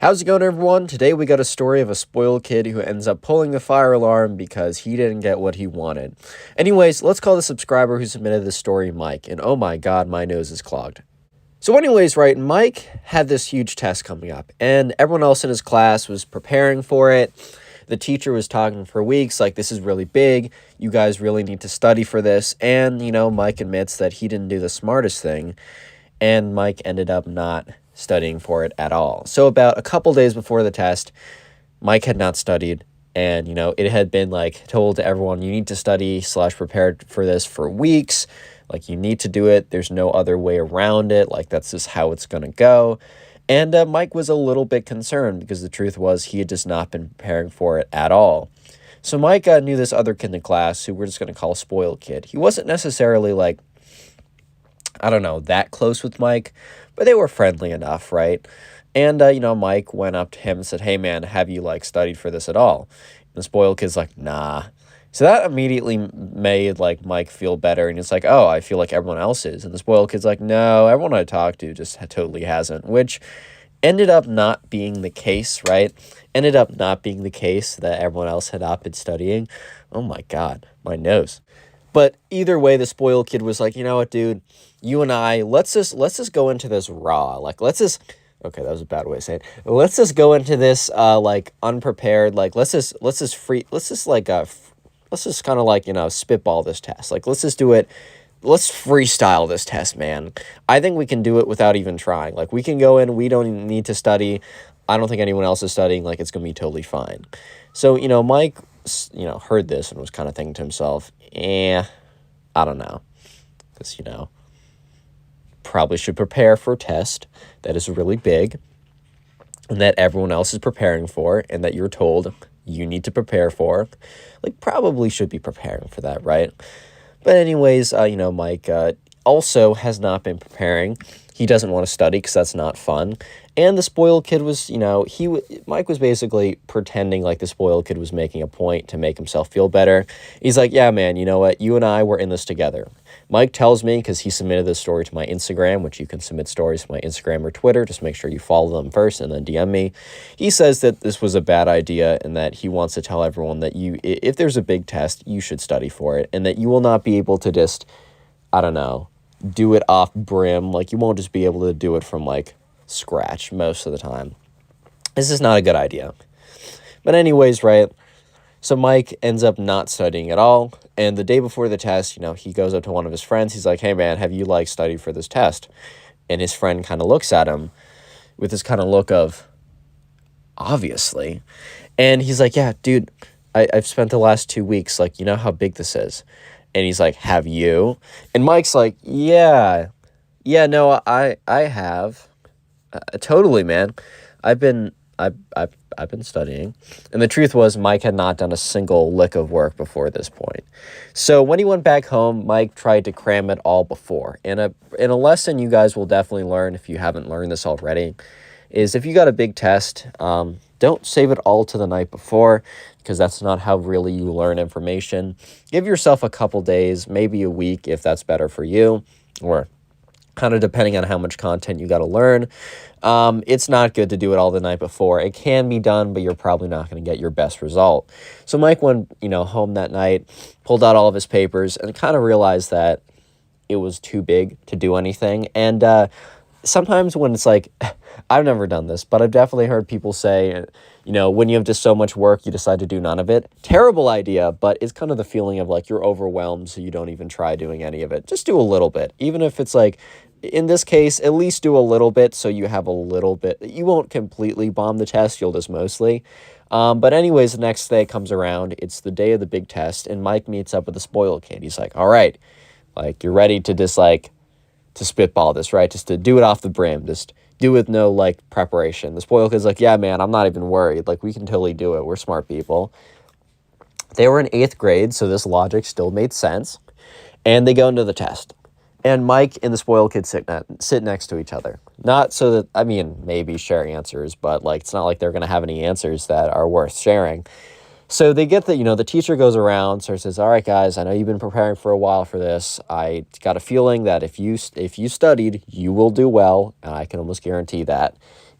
How's it going, everyone? Today we got a story of a spoiled kid who ends up pulling the fire alarm because he didn't get what he wanted. Anyways, let's call the subscriber who submitted this story Mike, and oh my god, my nose is clogged. So anyways, right, Mike had this huge test coming up, and everyone else in his class was preparing for it. The teacher was talking for weeks, like, this is really big, you guys really need to study for this, and, Mike admits that he didn't do the smartest thing, and Mike ended up not studying for it at all. So about a couple days before the test, Mike had not studied, and, it had been, told to everyone, you need to study / prepare for this for weeks, you need to do it, there's no other way around it, that's just how it's gonna go. And Mike was a little bit concerned because the truth was he had just not been preparing for it at all. So Mike knew this other kid in class who we're just going to call Spoiled Kid. He wasn't necessarily that close with Mike, but they were friendly enough, right? And, Mike went up to him and said, hey, man, have you, studied for this at all? And the Spoiled Kid's like, nah. So that immediately made, Mike feel better, and it's like, oh, I feel like everyone else is. And the Spoiled Kid's like, no, everyone I talked to just totally hasn't, which ended up not being the case, right? Ended up not being the case that everyone else had not been studying. Oh, my God, my nose. But either way, the Spoiled Kid was like, you know what, dude, you and I, let's just go into this raw. Okay, that was a bad way of saying it. Let's just go into this, unprepared. Let's just kind of spitball this test. Let's just do it. Let's freestyle this test, man. I think we can do it without even trying. We can go in. We don't even need to study. I don't think anyone else is studying. It's going to be totally fine. So, Mike, heard this and was kind of thinking to himself, I don't know. Because, probably should prepare for a test that is really big and that everyone else is preparing for and that you're told you need to prepare for. Probably should be preparing for that, right? But anyways, Mike also has not been preparing. He doesn't want to study because that's not fun. And the Spoiled Kid was, Mike was basically pretending like the Spoiled Kid was making a point to make himself feel better. He's like, yeah, man, you know what? You and I were in this together. Mike tells me, because he submitted this story to my Instagram, which you can submit stories to my Instagram or Twitter. Just make sure you follow them first and then DM me. He says that this was a bad idea and that he wants to tell everyone that if there's a big test, you should study for it and that you will not be able to just, do it off brim. You won't just be able to do it from, scratch most of the time. This is not a good idea. But anyways, right, so Mike ends up not studying at all, and the day before the test, he goes up to one of his friends. He's like, hey, man, have you, studied for this test? And his friend kind of looks at him with this kind of look of, obviously. And he's like, yeah, dude, I've spent the last 2 weeks, you know how big this is? And he's like, have you? And Mike's like, yeah, no, I have. Totally, man. I've been studying. And the truth was Mike had not done a single lick of work before this point. So when he went back home, Mike tried to cram it all before. And a lesson you guys will definitely learn if you haven't learned this already is if you got a big test, don't save it all to the night before, because that's not how really you learn information. Give yourself a couple days, maybe a week if that's better for you, or kind of depending on how much content you got to learn. It's not good to do it all the night before. It can be done, but you're probably not going to get your best result. So Mike went, home that night, pulled out all of his papers, and kind of realized that it was too big to do anything. And sometimes when it's I've never done this, but I've definitely heard people say, when you have just so much work, you decide to do none of it. Terrible idea, but it's kind of the feeling of you're overwhelmed, so you don't even try doing any of it. Just do a little bit. Even if it's in this case, at least do a little bit so you have a little bit. You won't completely bomb the test, you'll just mostly. But anyways, the next day comes around. It's the day of the big test, and Mike meets up with the Spoiled Kid. He's like, all right, you're ready to just to spitball this, right? Just to do it off the brim, just do with no preparation. The Spoiled Kid's like, yeah, man, I'm not even worried. We can totally do it. We're smart people. They were in 8th grade, so this logic still made sense. And they go into the test. And Mike and the Spoiled Kid sit next to each other. Not so that, maybe share answers, but it's not like they're going to have any answers that are worth sharing. So they get the teacher goes around, so says, all right, guys, I know you've been preparing for a while for this. I got a feeling that if you studied, you will do well, and I can almost guarantee that.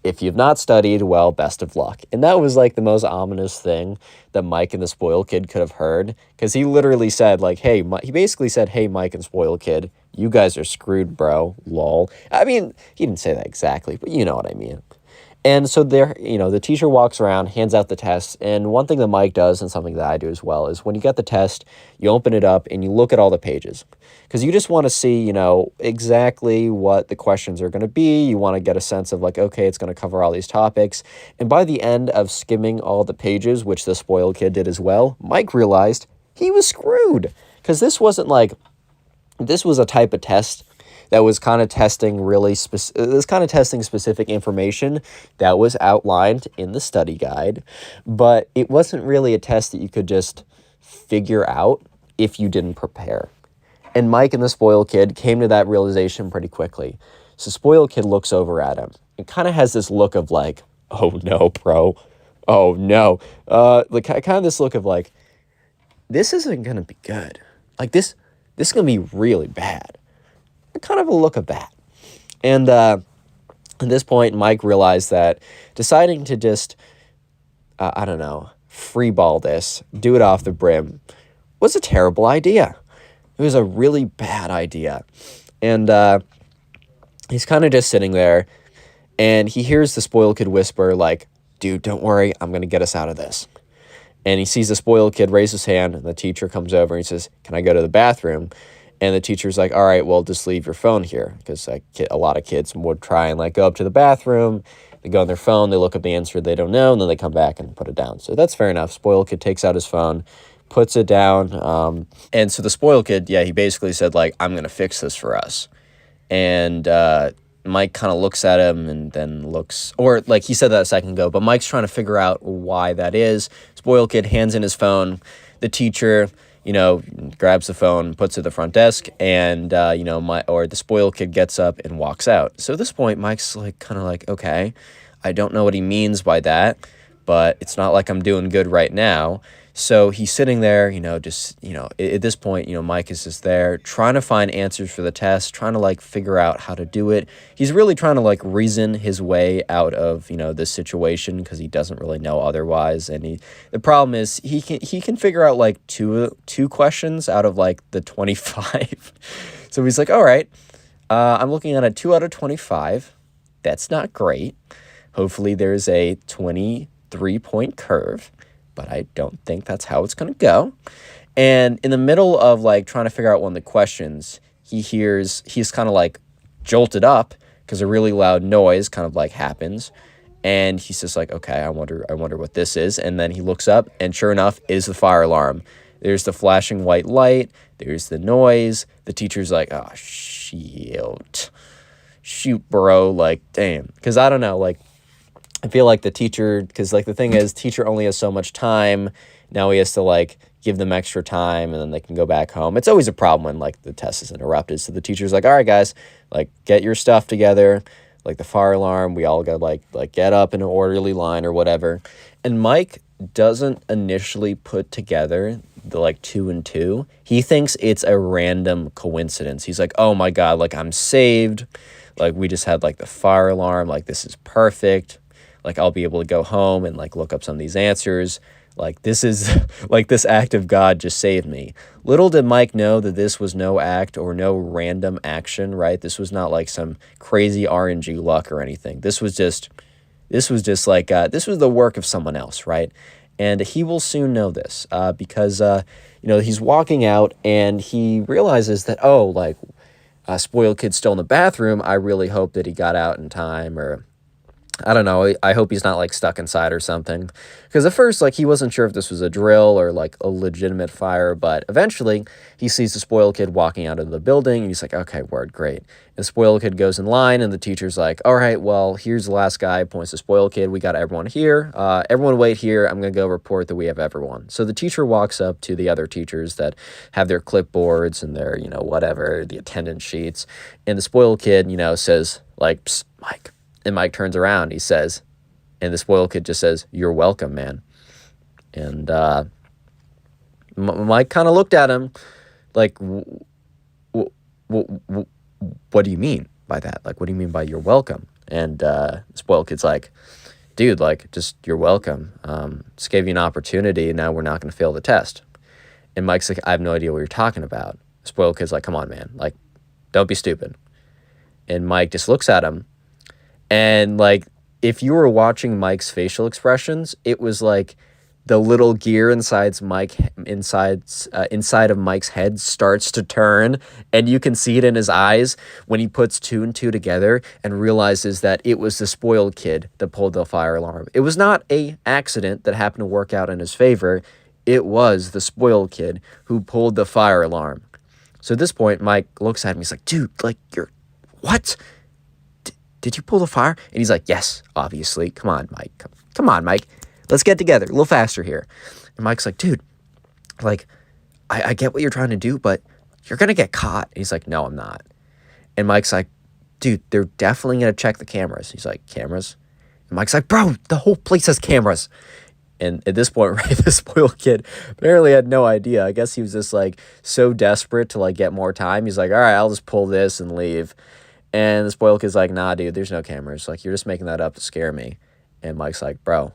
If you've not studied, well, best of luck. And that was like the most ominous thing that Mike and the spoiled kid could have heard, because he literally said like, hey, he basically said, hey, Mike and spoiled kid, you guys are screwed, bro, lol. I mean, he didn't say that exactly, but you know what I mean. And so there, the teacher walks around, hands out the test. And one thing that Mike does, and something that I do as well, is when you get the test, you open it up and you look at all the pages. Because you just want to see, exactly what the questions are going to be. You want to get a sense of like, okay, it's going to cover all these topics. And by the end of skimming all the pages, which the spoiled kid did as well, Mike realized he was screwed. Because this was a type of test that was kind of testing specific information that was outlined in the study guide, but it wasn't really a test that you could just figure out if you didn't prepare. And Mike and the spoiled kid came to that realization pretty quickly. So spoiled kid looks over at him and kind of has this look of like, oh no, bro. Oh no. Like kind of this look of like, this isn't going to be good. Like this is going to be really bad. Kind of a look of that. And at this point, Mike realized that deciding to just, free ball this, do it off the brim, was a terrible idea. It was a really bad idea. And he's kind of just sitting there, and he hears the spoiled kid whisper, like, dude, don't worry, I'm going to get us out of this. And he sees the spoiled kid raise his hand, and the teacher comes over and he says, can I go to the bathroom? And the teacher's like, all right, well, just leave your phone here. Because a lot of kids would try and go up to the bathroom. They go on their phone. They look up the answer they don't know. And then they come back and put it down. So that's fair enough. Spoiled kid takes out his phone, puts it down. And so the spoiled kid, he basically said, I'm going to fix this for us. And Mike kind of looks at him and then looks, or he said that a second ago, but Mike's trying to figure out why that is. Spoiled kid hands in his phone. The teacher, grabs the phone, puts it at the front desk, and, the spoiled kid gets up and walks out. So at this point, Mike's okay, I don't know what he means by that, but it's not like I'm doing good right now. So he's sitting there, at this point, Mike is just there trying to find answers for the test, trying to figure out how to do it. He's really trying to reason his way out of, this situation, because he doesn't really know otherwise. And the problem is he can figure out two questions out of the 25. So he's like, all right, I'm looking at a 2 out of 25. That's not great. Hopefully there's a 23-point curve, but I don't think that's how it's going to go. And in the middle of trying to figure out one of the questions, he's kind of jolted up because a really loud noise kind of happens. And he's just okay, I wonder what this is. And then he looks up, and sure enough, it is the fire alarm. There's the flashing white light. There's the noise. The teacher's like, oh, shoot, bro. Damn. Because I don't know, I feel the teacher, because the thing is, teacher only has so much time. Now he has to give them extra time, and then they can go back home. It's always a problem when the test is interrupted. So the teacher's like, all right, guys, get your stuff together. The fire alarm, we all got get up in an orderly line or whatever. And Mike doesn't initially put together the 2 and 2. He thinks it's a random coincidence. He's like, oh my God, I'm saved. We just had the fire alarm. This is perfect. I'll be able to go home and look up some of these answers. This is this act of God just saved me. Little did Mike know that this was no act or no random action, right? This was not some crazy RNG luck or anything. This was just this was the work of someone else, right? And he will soon know this because he's walking out and he realizes that, spoiled kid's still in the bathroom. I really hope that he got out in time, or I don't know. I hope he's not stuck inside or something. Because at first, he wasn't sure if this was a drill or a legitimate fire. But eventually, he sees the spoiled kid walking out of the building. And he's like, okay, word, great. And the spoiled kid goes in line. And the teacher's like, all right, well, here's the last guy. Points to spoiled kid. We got everyone here. Everyone wait here. I'm going to go report that we have everyone. So the teacher walks up to the other teachers that have their clipboards and their, whatever, the attendance sheets. And the spoiled kid, says, psst, Mike. And Mike turns around, he says, and the spoiled kid just says, you're welcome, man. And Mike kind of looked at him what do you mean by that? What do you mean by you're welcome? And spoiled kid's like, dude, like, just, you're welcome. Just gave you an opportunity, and now we're not going to fail the test. And Mike's like, I have no idea what you're talking about. Spoiled kid's like, come on, man. Like, don't be stupid. And Mike just looks at him. And, like, if you were watching Mike's facial expressions, it was like the little gear inside of Mike's head starts to turn, and you can see it in his eyes when he puts two and two together and realizes that it was the spoiled kid that pulled the fire alarm. It was not an accident that happened to work out in his favor. It was the spoiled kid who pulled the fire alarm. So at this point, Mike looks at him. He's like, dude, like, you're, what? Did you pull the fire? And he's like, yes, obviously. Come on, Mike. Come on, Mike. Let's get together. A little faster here. And Mike's like, dude, like, I get what you're trying to do, but you're going to get caught. And he's like, no, I'm not. And Mike's like, dude, they're definitely going to check the cameras. He's like, cameras? And Mike's like, bro, the whole place has cameras. And at this point, right, the spoiled kid apparently had no idea. I guess he was just, like, so desperate to, like, get more time. He's like, all right, I'll just pull this and leave. And the spoiled kid's like, nah, dude, there's no cameras. Like, you're just making that up to scare me. And Mike's like, bro,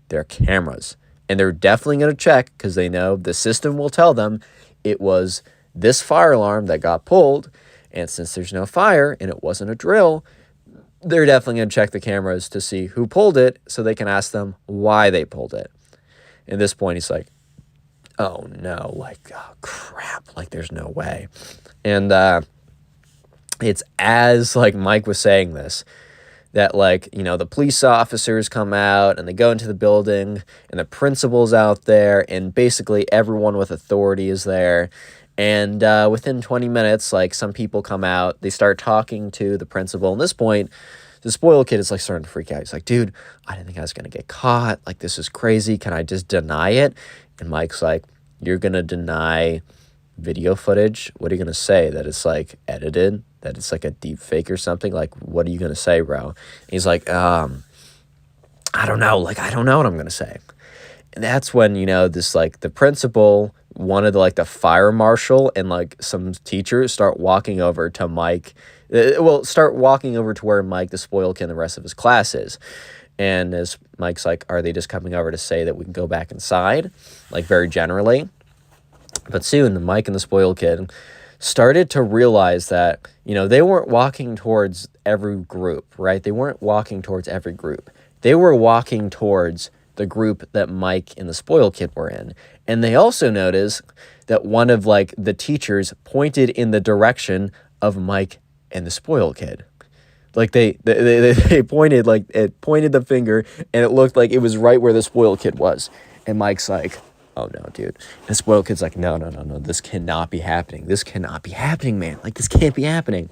there are cameras. And they're definitely going to check because they know the system will tell them it was this fire alarm that got pulled. And since there's no fire and it wasn't a drill, they're definitely going to check the cameras to see who pulled it so they can ask them why they pulled it. At this point, he's like, oh, no, like, oh, crap, like, there's no way. And it's as, like, Mike was saying this, that, like, you know, the police officers come out and they go into the building and the principal's out there and basically everyone with authority is there. And within 20 minutes, like, some people come out, they start talking to the principal. At this point, the spoiled kid is, like, starting to freak out. He's like, dude, I didn't think I was going to get caught. Like, this is crazy. Can I just deny it? And Mike's like, you're going to deny video footage? What are you going to say? That it's, like, edited? That it's, like, a deep fake or something? Like, what are you going to say, bro? And he's like, I don't know. Like, I don't know what I'm going to say. And that's when, you know, this, like, the principal, one of the, like, the fire marshal and, like, some teachers start walking over to Mike. Start walking over to where Mike, the spoiled kid, and the rest of his class is. And as Mike's like, are they just coming over to say that we can go back inside? Like, very generally. But soon, Mike and the spoiled kid started to realize that, you know, they weren't walking towards every group, right? They weren't walking towards every group. They were walking towards the group that Mike and the spoiled kid were in. And they also noticed that one of, like, the teachers pointed in the direction of Mike and the spoiled kid. Like, they pointed, like, it pointed the finger, and it looked like it was right where the spoiled kid was. And Mike's like, oh, no, dude. And the spoiled kid's like, no, this cannot be happening. This cannot be happening, man. Like, this can't be happening.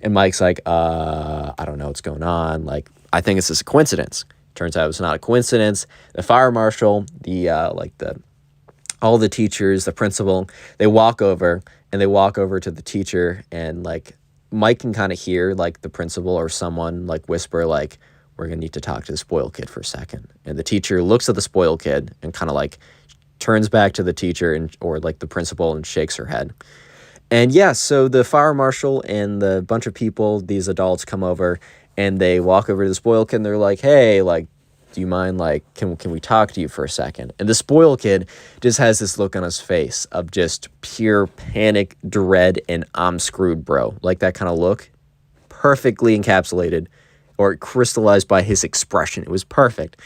And Mike's like, I don't know what's going on. Like, I think it's just a coincidence. Turns out it was not a coincidence. The fire marshal, all the teachers, the principal, they walk over to the teacher, and, like, Mike can kind of hear, like, the principal or someone, like, whisper, like, we're going to need to talk to the spoiled kid for a second. And the teacher looks at the spoiled kid and kind of, like, turns back to the teacher or, like, the principal and shakes her head. And, yeah, so the fire marshal and the bunch of people, these adults, come over, and they walk over to the spoiled kid, and they're like, hey, like, do you mind, like, can we talk to you for a second? And the spoiled kid just has this look on his face of just pure panic, dread, and I'm screwed, bro. Like, that kind of look, perfectly encapsulated or crystallized by his expression. It was perfect.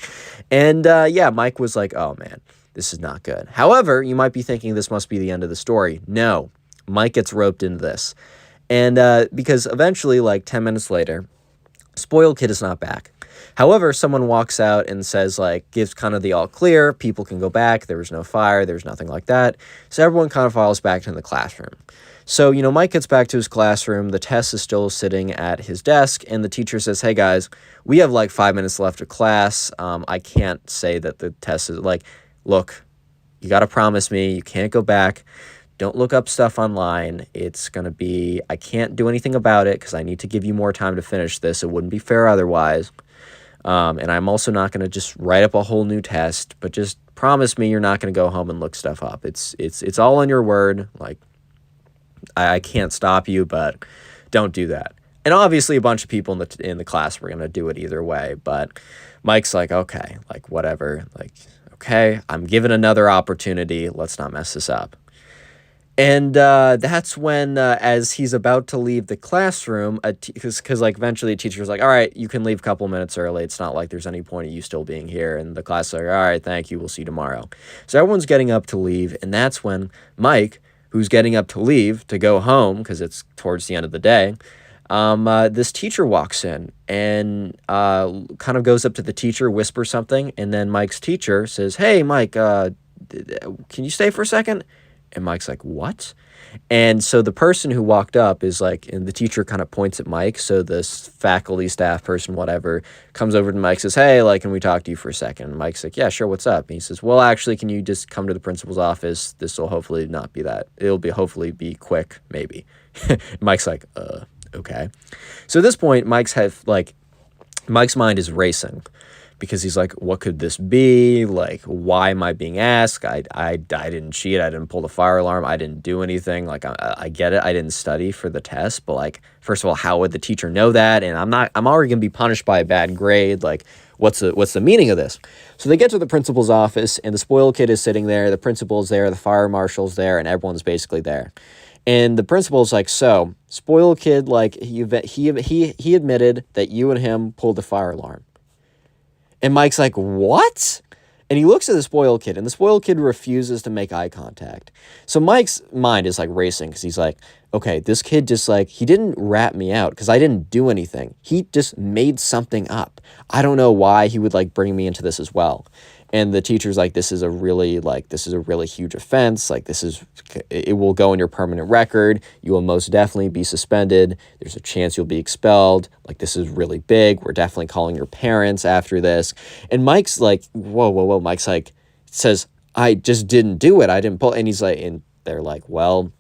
And, yeah, Mike was like, oh, man, this is not good. However, you might be thinking this must be the end of the story. No, Mike gets roped into this. And because eventually, like, 10 minutes later, spoiled kid is not back. However, someone walks out and says, like, gives kind of the all clear, people can go back, there was no fire, there was nothing like that. So everyone kind of files back to the classroom. So, you know, Mike gets back to his classroom, the test is still sitting at his desk, and the teacher says, hey guys, we have like 5 minutes left of class. I can't say that the test is, like, look, you got to promise me you can't go back. Don't look up stuff online. It's going to be, I can't do anything about it because I need to give you more time to finish this. It wouldn't be fair otherwise. And I'm also not going to just write up a whole new test, but just promise me you're not going to go home and look stuff up. It's all on your word. Like, I can't stop you, but don't do that. And obviously a bunch of people in the class were going to do it either way, but Mike's like, okay, like whatever, like, okay, I'm given another opportunity. Let's not mess this up. And that's when, as he's about to leave the classroom, because like eventually the teacher's like, all right, you can leave a couple minutes early. It's not like there's any point of you still being here. And the class is like, all right, thank you. We'll see you tomorrow. So everyone's getting up to leave. And that's when Mike, who's getting up to leave to go home, because it's towards the end of the day, this teacher walks in and kind of goes up to the teacher, whispers something. And then Mike's teacher says, hey, Mike, can you stay for a second? And Mike's like, what? And so the person who walked up is like, and the teacher kind of points at Mike. So this faculty, staff person, whatever, comes over to Mike, says, hey, like, can we talk to you for a second? And Mike's like, yeah, sure. What's up? And he says, well, actually, can you just come to the principal's office? This will hopefully not be that. It'll be hopefully be quick, maybe. Mike's like, okay. So at this point, Mike's mind is racing. Because he's like, what could this be? Like, why am I being asked? I didn't cheat. I didn't pull the fire alarm. I didn't do anything. Like, I get it. I didn't study for the test. But, like, first of all, how would the teacher know that? And I'm already going to be punished by a bad grade. Like, what's the meaning of this? So they get to the principal's office, and the spoiled kid is sitting there. The principal's there. The fire marshal's there. And everyone's basically there. And the principal's like, so, spoiled kid, like, he admitted that you and him pulled the fire alarm. And Mike's like, what? And he looks at the spoiled kid, and the spoiled kid refuses to make eye contact. So Mike's mind is like racing because he's like, okay, this kid just like, he didn't rat me out because I didn't do anything. He just made something up. I don't know why he would like bring me into this as well. And the teacher's like, this is a really huge offense. Like, it will go in your permanent record. You will most definitely be suspended. There's a chance you'll be expelled. Like, this is really big. We're definitely calling your parents after this. And Mike's like, whoa. Mike's like, says, I just didn't do it. I didn't pull. And he's like, and they're like, well,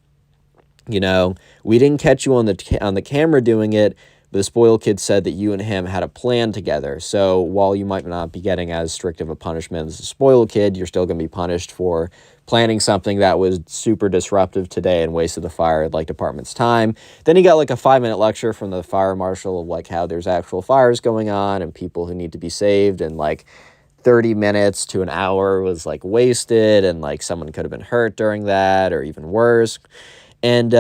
you know, we didn't catch you on the camera doing it. The spoiled kid said that you and him had a plan together. So while you might not be getting as strict of a punishment as the spoiled kid, you're still going to be punished for planning something that was super disruptive today and wasted the fire department's time. Then he got like a 5-minute lecture from the fire marshal of like how there's actual fires going on and people who need to be saved, and like 30 minutes to an hour was like wasted, and like someone could have been hurt during that or even worse. And,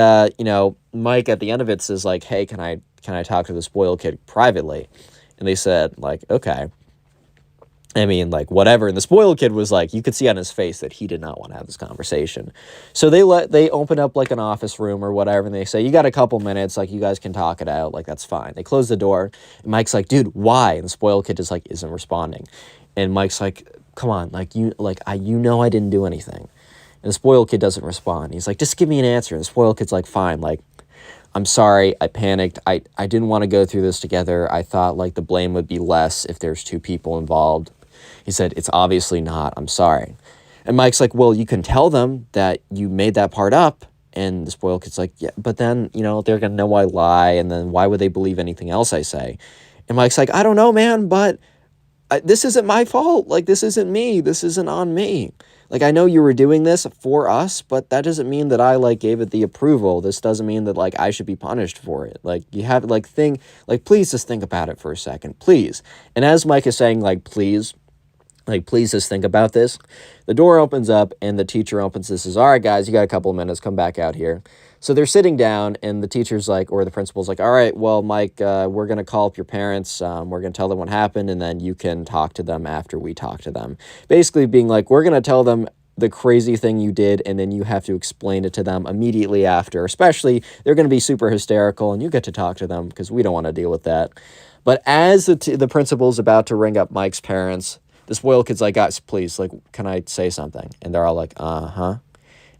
Mike at the end of it says like, hey, can I talk to the spoiled kid privately? And they said like, okay. I mean, like, whatever. And the spoiled kid was like, you could see on his face that he did not want to have this conversation. So they open up like an office room or whatever, and they say, you got a couple minutes, like, you guys can talk it out, like, that's fine. They close the door, and Mike's like, dude, why? And the spoiled kid just like isn't responding. And Mike's like, come on, like, you know I didn't do anything. And the spoiled kid doesn't respond. He's like, just give me an answer. And the spoiled kid's like, fine, like, I'm sorry, I panicked. I didn't want to go through this together. I thought like the blame would be less if there's two people involved. He said, it's obviously not. I'm sorry. And Mike's like, well, you can tell them that you made that part up. And the spoiled kid's like, yeah, but then, they're going to know I lie. And then why would they believe anything else I say? And Mike's like, I don't know, man, but this isn't my fault. Like, this isn't me. This isn't on me. Like, I know you were doing this for us, but that doesn't mean that I, like, gave it the approval. This doesn't mean that, like, I should be punished for it. Like, you have, like, please just think about it for a second, please. And as Mike is saying, like, please just think about this, the door opens up, and the teacher opens this, says, all right, guys, you got a couple of minutes, come back out here. So they're sitting down, and the teacher's like, or the principal's like, all right, well, Mike, we're going to call up your parents. We're going to tell them what happened, and then you can talk to them after we talk to them. Basically being like, we're going to tell them the crazy thing you did, and then you have to explain it to them immediately after. Especially, they're going to be super hysterical, and you get to talk to them because we don't want to deal with that. But as the principal's about to ring up Mike's parents, the spoiled kid's like, guys, please, like, can I say something? And they're all like, uh-huh.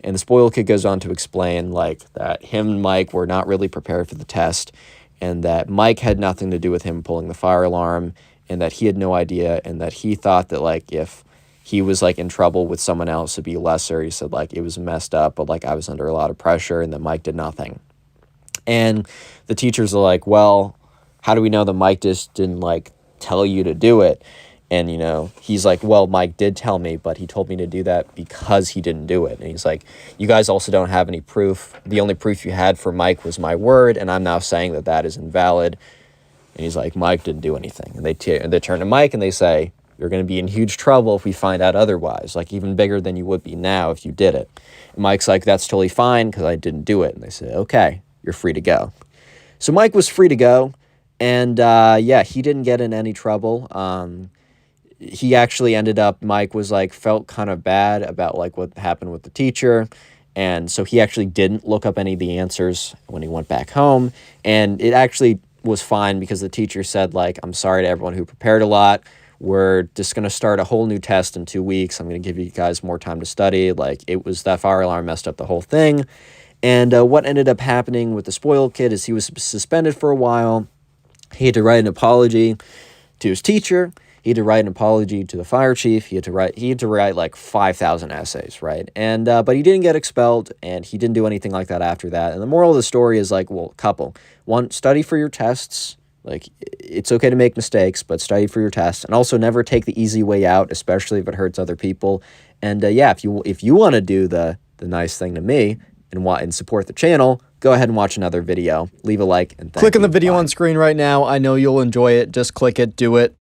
And the spoiled kid goes on to explain, like, that him and Mike were not really prepared for the test, and that Mike had nothing to do with him pulling the fire alarm, and that he had no idea, and that he thought that, like, if he was, like, in trouble with someone else, it'd be lesser. He said, like, it was messed up, but, like, I was under a lot of pressure, and that Mike did nothing. And the teachers are like, well, how do we know that Mike just didn't, like, tell you to do it? And, you know, he's like, well, Mike did tell me, but he told me to do that because he didn't do it. And he's like, you guys also don't have any proof. The only proof you had for Mike was my word, and I'm now saying that that is invalid. And he's like, Mike didn't do anything. And they turn to Mike and they say, you're going to be in huge trouble if we find out otherwise, like even bigger than you would be now if you did it. And Mike's like, that's totally fine because I didn't do it. And they say, okay, you're free to go. So Mike was free to go. And yeah, he didn't get in any trouble. He actually ended up, Mike was like, felt kind of bad about like what happened with the teacher. And so he actually didn't look up any of the answers when he went back home. And it actually was fine because the teacher said, like, I'm sorry to everyone who prepared a lot. We're just going to start a whole new test in 2 weeks. I'm going to give you guys more time to study. Like, it was, that fire alarm messed up the whole thing. And what ended up happening with the spoiled kid is he was suspended for a while. He had to write an apology to his teacher. He had to write an apology to the fire chief. He had to write like 5,000 essays, right? And but he didn't get expelled, and he didn't do anything like that after that. And the moral of the story is like, well, couple. One, study for your tests. Like, it's okay to make mistakes, but study for your tests, and also never take the easy way out, especially if it hurts other people. And yeah, if you want to do the nice thing to me and support the channel, go ahead and watch another video. Leave a like and thank you. Click on the video on screen right now. I know you'll enjoy it. Just click it, do it.